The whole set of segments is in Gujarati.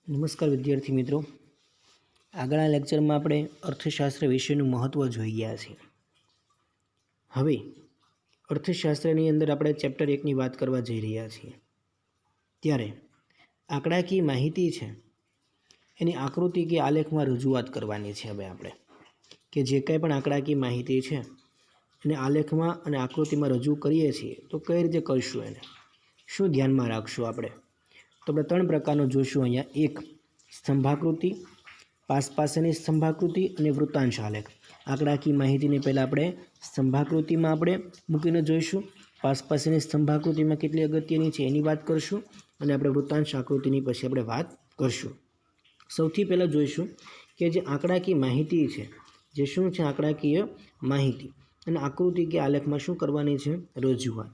નમસ્કાર વિદ્યાર્થી મિત્રો, આગળના લેક્ચરમાં આપણે અર્થશાસ્ત્ર વિશેનું મહત્ત્વ જોઈ ગયા છીએ. હવે અર્થશાસ્ત્રની અંદર આપણે ચેપ્ટર 1ની વાત કરવા જઈ રહ્યા છીએ. ત્યારે આંકડાકીય માહિતી છે એની આકૃતિ કે આલેખમાં રજૂઆત કરવાની છે. હવે આપણે કે જે કંઈ પણ આંકડાકીય માહિતી છે એને આલેખમાં અને આકૃતિમાં રજૂ કરીએ છીએ તો કઈ રીતે કરશું, એને શું ધ્યાનમાં રાખશું આપણે? તો આપણે 3 પ્રકારનું જોઈશું અહીંયા. એક સ્તંભાકૃતિ, પાસપાસની સ્તંભાકૃતિ અને વૃત્તાંશ આલેખ. આંકડાકીય માહિતીને પહેલાં આપણે સ્તંભાકૃતિમાં આપણે મૂકીને જોઈશું. પાસપાસની સ્તંભાકૃતિમાં કેટલી અગત્યની છે એની વાત કરશું અને આપણે વૃત્તાંશ આકૃતિની પછી આપણે વાત કરશું. સૌથી પહેલાં જોઈશું કે જે આંકડાકીય માહિતી છે, જે શું છે આંકડાકીય માહિતી, અને આકૃતિ કે આલેખમાં શું કરવાની છે? રજૂઆત.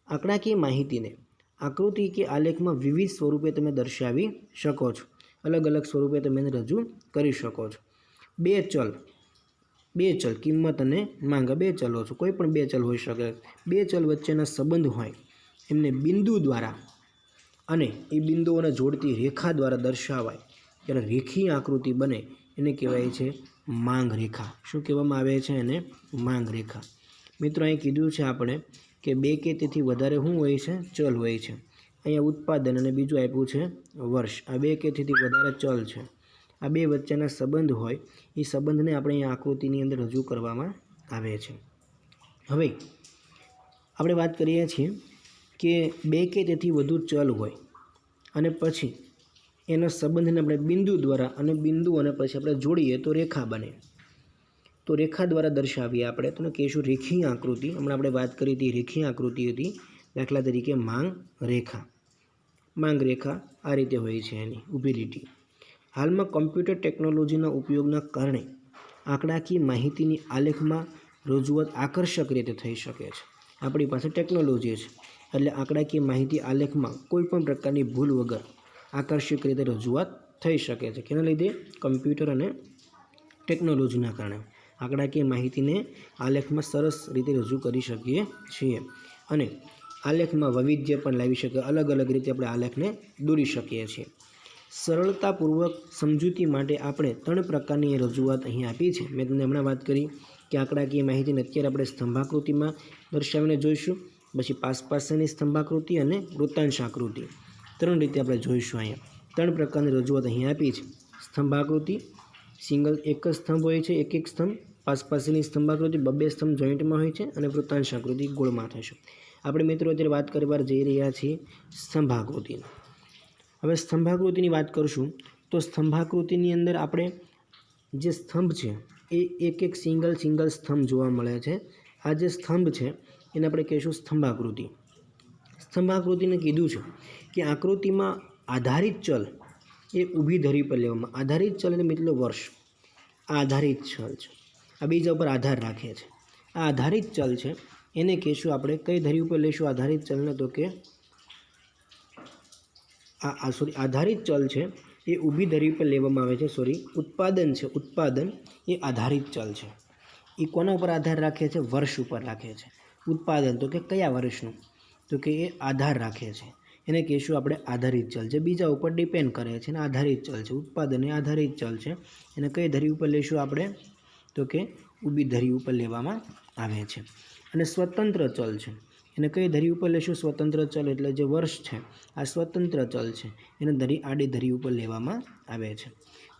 આંકડાકીય માહિતીને આકૃતિ કે આલેખમાં વિવિધ સ્વરૂપે તમે દર્શાવી શકો છો. અલગ અલગ સ્વરૂપે તમે એને રજૂ કરી શકો છો. બે ચલ કિંમત અને માંગ, 2 ચલો છે, કોઈ પણ 2 ચલ હોઈ શકે. 2 ચલ વચ્ચેના સંબંધ હોય એમને બિંદુ દ્વારા અને એ બિંદુઓને જોડતી રેખા દ્વારા દર્શાવાય ત્યારે રેખીય આકૃતિ બને, એને કહેવાય છે માંગ રેખા. શું કહેવામાં આવે છે એને? માંગ રેખા. મિત્રો અહીં કીધું છે આપણે કે 2 કે તેથી વધારે શું હોય છે? ચલ હોય છે. અહીંયા ઉત્પાદન અને બીજું આપ્યું છે વર્ષ. આ 2 કે તેથી વધારે ચલ છે. આ 2 વચ્ચેના સંબંધ હોય એ સંબંધને આપણે અહીંયા આકૃતિની અંદર રજૂ કરવામાં આવે છે. હવે આપણે વાત કરીએ છીએ કે 2 કે તેથી વધુ ચલ હોય અને પછી એના સંબંધને આપણે બિંદુ દ્વારા અને બિંદુઓને પછી આપણે જોડીએ તો રેખા બને. તો રેખા દ્વારા દર્શાવીએ આપણે તો કહીશું રેખીય આકૃતિ. હમણાં આપણે વાત કરી હતી રેખીય આકૃતિ હતી. દાખલા તરીકે માંગ રેખા. માંગ રેખા આ રીતે હોય છે, એની ઊભી લીટી. હાલમાં કોમ્પ્યુટર ટેકનોલોજીના ઉપયોગના કારણે આંકડાકીય માહિતીની આલેખમાં રજૂઆત આકર્ષક રીતે થઈ શકે છે. આપણી પાસે ટેકનોલોજી છે એટલે આંકડાકીય માહિતી આલેખમાં કોઈપણ પ્રકારની ભૂલ વગર આકર્ષક રીતે રજૂઆત થઈ શકે છે. કેના લીધે? કમ્પ્યુટર અને ટેકનોલોજીના કારણે આંકડાકીય માહિતીને આલેખમાં સરસ રીતે રજૂ કરી શકીએ છીએ અને આલેખમાં વૈવિધ્ય પણ લાવી શકીએ. અલગ અલગ રીતે આપણે આલેખને દોરી શકીએ છીએ. સરળતાપૂર્વક સમજૂતી માટે આપણે 3 પ્રકારની રજૂઆત અહીં આપી છે. મેં તમને હમણાં વાત કરી કે આંકડાકીય માહિતીને અત્યારે આપણે સ્તંભાકૃતિમાં દર્શાવીને જોઈશું, પછી પાસપાસની સ્તંભાકૃતિ અને વૃત્તાંશ આકૃતિ. 3 રીતે આપણે જોઈશું. અહીંયા 3 પ્રકારની રજૂઆત અહીં આપી છે. સ્તંભાકૃતિ સિંગલ, એક જ સ્તંભ હોય છે, એક સ્તંભ. પાસપાસની સ્તંભાકૃતિ 2 સ્તંભ જોઈન્ટમાં હોય છે અને વૃત્તાંશ આકૃતિ ગોળમાં થશે. આપણે મિત્રો અત્યારે વાત કરવા જઈ રહ્યા છીએ સ્તંભાકૃતિની. હવે સ્તંભાકૃતિની વાત કરશું તો સ્તંભાકૃતિની અંદર આપણે જે સ્તંભ છે એ એક સિંગલ સ્તંભ જોવા મળે છે. આ જે સ્તંભ છે એને આપણે કહીશું સ્તંભાકૃતિ. સ્તંભાકૃતિને કીધું છે કે આકૃતિમાં આધારિત ચલ એ ઊભી ધરી પર લેવામાં. આધારિત ચલ એટલે મિત્રો વર્ષ. આ આધારિત ચલ છે, આ બીજા ઉપર આધાર રાખે છે. આ આધારિત ચલ છે એને કહીશું આપણે કઈ ધરી ઉપર લઈશું આધારિત ચલને? તો કે આધારિત ચલ છે એ ઊભી ધરી પર લેવામાં આવે છે. ઉત્પાદન છે, ઉત્પાદન એ આધારિત ચલ છે. એ કોના ઉપર આધાર રાખે છે? વર્ષ ઉપર રાખે છે. ઉત્પાદન તો કે કયા વર્ષનું? તો કે એ આધાર રાખે છે. એને કહીશું આપણે આધારિત ચલ, જે બીજા ઉપર ડિપેન્ડ કરે છે અને આધારિત ચલ છે. ઉત્પાદન એ આધારિત ચલ છે. એને કઈ ધરી ઉપર લઈશું આપણે? તો કે ઊભી ધરી ઉપર લેવામાં આવે છે. અને સ્વતંત્ર ચલ છે એને કઈ ધરી ઉપર લેશું? સ્વતંત્ર ચલ એટલે જે વર્ષ છે આ સ્વતંત્ર ચલ છે, એને આડી ધરી ઉપર લેવામાં આવે છે.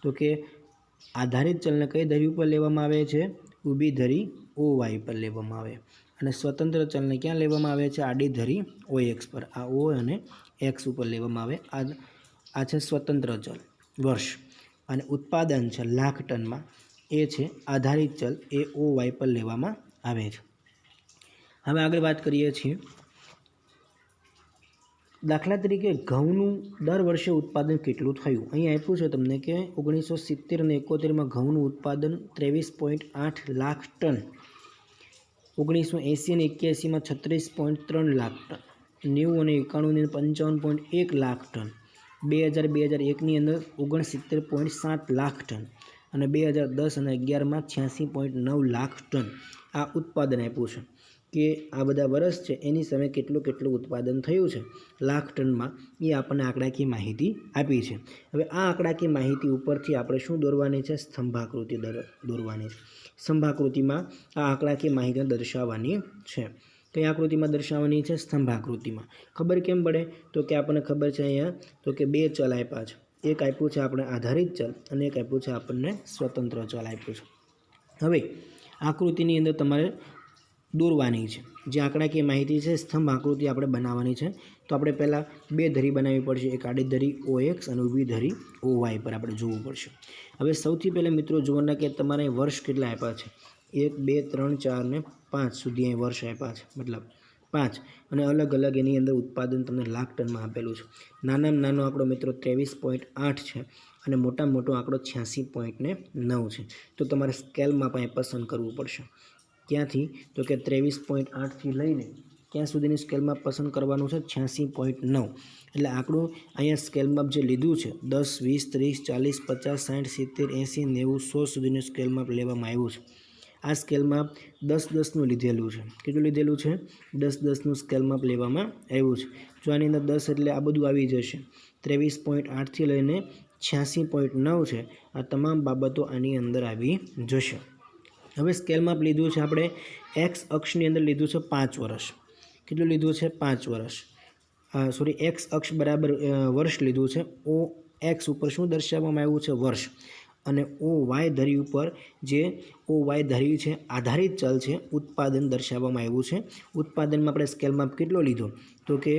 તો કે આધારિત ચલને કઈ ધરી ઉપર લેવામાં આવે છે? ઊભી ધરી OY પર લેવામાં આવે. અને સ્વતંત્ર ચલને ક્યાં લેવામાં આવે છે? આડી ધરી OX પર. આ O અને X ઉપર લેવામાં આવે. આ છે સ્વતંત્ર ચલ વર્ષ. અને ઉત્પાદન છે લાખ ટનમાં, એ છે આધારિત ચલ, એ OY પર લેવામાં આવે છે. હવે આગળ વાત કરીએ છીએ. દાખલા તરીકે ઘઉંનું દર વર્ષે ઉત્પાદન કેટલું થયું? અહીં આપ્યું છે તમને કે 1970 અને 71માં ઘઉંનું ઉત્પાદન 23.8 લાખ ટન, 1980 અને 81માં 36.3 લાખ ટન, 90 અને 91 ની 55.1 લાખ ટન, 2001ની અંદર 69.7 લાખ ટન અને 2010 અને 11માં 86.9 લાખ ટન આ ઉત્પાદન આપ્યું છે. કે આ બધા વર્ષ છે એની સામે કેટલું ઉત્પાદન થયું છે લાખ ટનમાં, એ આપણને આંકડાકીય માહિતી આપી છે. હવે આ આંકડાકીય માહિતી ઉપરથી આપણે શું દોરવાની છે? સ્તંભાકૃતિ દોરવાની છે. સ્તંભાકૃતિમાં આ આંકડાકીય માહિતી દર્શાવવાની છે. કઈ આકૃતિમાં દર્શાવવાની છે? સ્તંભાકૃતિમાં. ખબર કેમ પડે? તો કે આપણને ખબર છે અહીંયા તો કે બે ચલ આપ્યા છે. એક આપ્યું છે આપણે આધારિત ચલ અને એક આપ્યું છે આપણને સ્વતંત્ર ચલ આપ્યું છે. હવે આકૃતિની અંદર તમારે દોરવાની છે જે આંકડાકીય માહિતી છે. સ્તંભ આકૃતિ આપણે બનાવવાની છે. તો આપણે પહેલાં બે ધરી બનાવવી પડશે. એક આડી ધરી OX અને ઊભી ધરી OY પર આપણે જોવું પડશે. હવે સૌથી પહેલાં મિત્રો જોવાના કે તમારે વર્ષ કેટલા આપ્યા છે? 1 2 3 4 ને 5 સુધી અહીં વર્ષ આપ્યા છે, મતલબ 5, અને અલગ અલગ એની અંદર ઉત્પાદન તમને લાખ ટનમાં આપેલું છે. નાનામાં નાનો આંકડો મિત્રો 23.8 છે અને મોટામાં મોટો આંકડો 86.9 છે. તો તમારે સ્કેલમાં પણ પસંદ કરવું પડશે. ક્યાંથી? તો કે 23.8થી લઈને ક્યાં સુધીની સ્કેલમાં પસંદ કરવાનું છે? 86.9. એટલે આંકડું અહીંયા સ્કેલમાં જે લીધું છે 10 20 30 40 50 60 70 80 90 100 સુધીનું સ્કેલમાં લેવામાં આવ્યું છે. આ સ્કેલમાં 10-10નું લીધેલું છે. કેટલું લીધેલું છે? 10-10નું સ્કેલમાં લેવામાં આવ્યું છે. જો આની અંદર 10 એટલે આ બધું આવી જશે. 23.8થી લઈને 86.9 છે. આ તમામ બાબતો આની અંદર આવી જશે. હવે સ્કેલમાં લીધું છે આપણે એક્સ અક્ષની અંદર લીધું છે 5 વર્ષ. કેટલું લીધું છે? 5 વર્ષ. એક્સ અક્ષ બરાબર વર્ષ લીધું છે. ઓ એક્સ ઉપર શું દર્શાવવામાં આવ્યું છે? વર્ષ. અને OY ધરી ઉપર જે OY ધરી છે આધારિત ચલ છે, ઉત્પાદન દર્શાવવામાં આવ્યું છે. ઉત્પાદનમાં આપણે સ્કેલમાં કેટલો લીધો? તો કે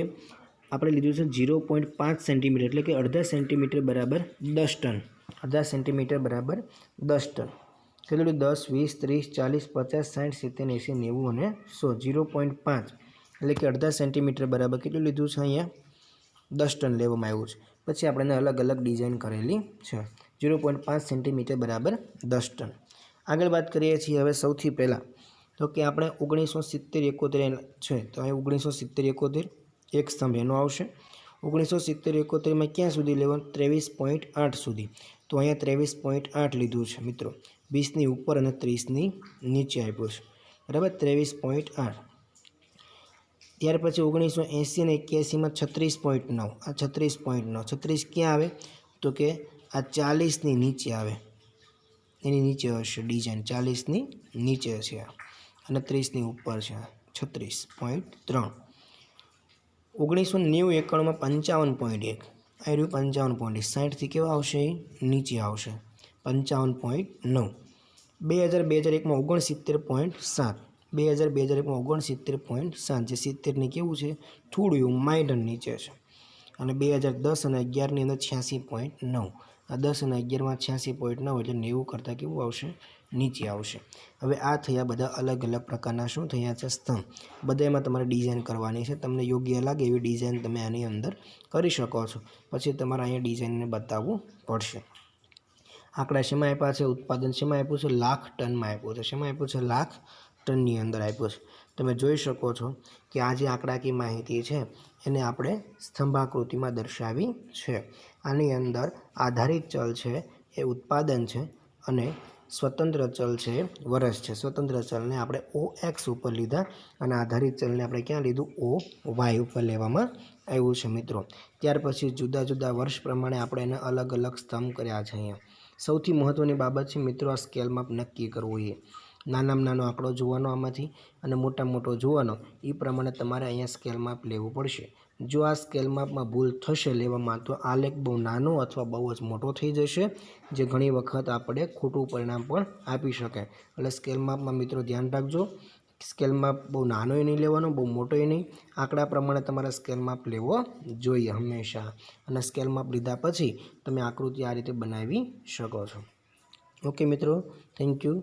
આપણે લીધું છે 0.5 સેન્ટીમીટર, એટલે કે અડધા સેન્ટીમીટર બરાબર 10 ટન. અડધા સેન્ટીમીટર બરાબર 10 ટન. કેટલું? 10 20 30 40 50 60 70 80 90 અને 100. 0.5 એટલે કે અડધા સેન્ટીમીટર બરાબર કેટલું લીધું છે? અહીંયા 10 ટન લેવામાં આવ્યું છે. પછી આપણે અલગ અલગ ડિઝાઇન કરેલી છે. 0.5 સેન્ટીમીટર બરાબર 10 ટન. આગળ વાત કરીએ છીએ હવે સૌથી પહેલાં તો કે આપણે 1970 71 છે. તો અહીં 1970 71 એક સ્તંભ એનો આવશે. 1970 71માં ક્યાં સુધી લેવાનું? 23.8 સુધી. તો અહીંયા 23.8 લીધું છે મિત્રો. 20ની ઉપર અને 30ની નીચે આપ્યું છે, બરાબર. 23.8. ત્યાર પછી 1980 અને 81માં 36.9. આ 36.9. 36 ક્યાં આવે? તો કે આ 40ની નીચે આવે. એની નીચે હશે ડિઝાઇન. 40ની નીચે છે અને 30ની ઉપર છે. 36.3. 1990 91માં 55.1. આ રહ્યું 55.1. 60થી કેવા આવશે? નીચે આવશે. 55.9. 2000-2001માં 69.7. 2000-2001માં 69.7. જે 70ની કેવું છે? થોડું એવું માઇનર નીચે છે. અને 2010 અને 11ની અંદર 86.9. આ 10 અને 11માં 86.9 એટલે 90 કરતાં કેવું આવશે? નીચે આવશે. હવે આ થયા બધા અલગ અલગ પ્રકારના શું થયા છે? સ્તંભ. બધામાં તમારે ડિઝાઇન કરવાની છે. તમને યોગ્ય લાગે એવી ડિઝાઇન તમે આની અંદર કરી શકો છો. પછી તમારે અહીંયા ડિઝાઇનને બતાવવું પડશે. આંકડા શેમાં આપ્યા છે? ઉત્પાદન શેમાં આપ્યું છે? લાખ ટનમાં આપ્યું છે. શેમાં આપ્યું છે? લાખ ટનની અંદર આપ્યું છે. તમે જોઈ શકો છો કે આ જે આંકડાકીય માહિતી છે એને આપણે સ્તંભાકૃતિમાં દર્શાવી છે. આની અંદર આધારિત ચલ છે એ ઉત્પાદન છે અને સ્વતંત્ર ચલ છે વર્ષ છે. સ્વતંત્ર ચલને આપણે OX ઉપર લીધા અને આધારિત ચલને આપણે ક્યાં લીધું? OY ઉપર લેવામાં આવ્યું છે મિત્રો. ત્યાર પછી જુદા જુદા વર્ષ પ્રમાણે આપણે એને અલગ અલગ સ્તંભ કર્યા છે. અહીંયા સૌથી મહત્ત્વની બાબત છે મિત્રો આ સ્કેલ માપ નક્કી કરવું. એ નાનામાં નાનો આંકડો જોવાનો આમાંથી અને મોટામાં મોટો જોવાનો. એ પ્રમાણે તમારે અહીંયા સ્કેલ માપ લેવું પડશે. જો આ સ્કેલ માપમાં ભૂલ થશે લેવામાં તો આલેખ બહુ નાનો અથવા બહુ જ મોટો થઈ જશે, જે ઘણી વખત આપણે ખોટું પરિણામ પણ આપી શકે. એટલે સ્કેલ માપમાં મિત્રો ધ્યાન રાખજો. સ્કેલ માપ બહુ નાનોય નહીં લેવાનો, બહુ મોટોય નહીં. આંકડા પ્રમાણે તમારે સ્કેલ માપ લેવો જોઈએ હંમેશા. અને સ્કેલ માપ લીધા પછી તમે આકૃતિ આ રીતે બનાવી શકો છો. ઓકે મિત્રો, થેન્ક યુ.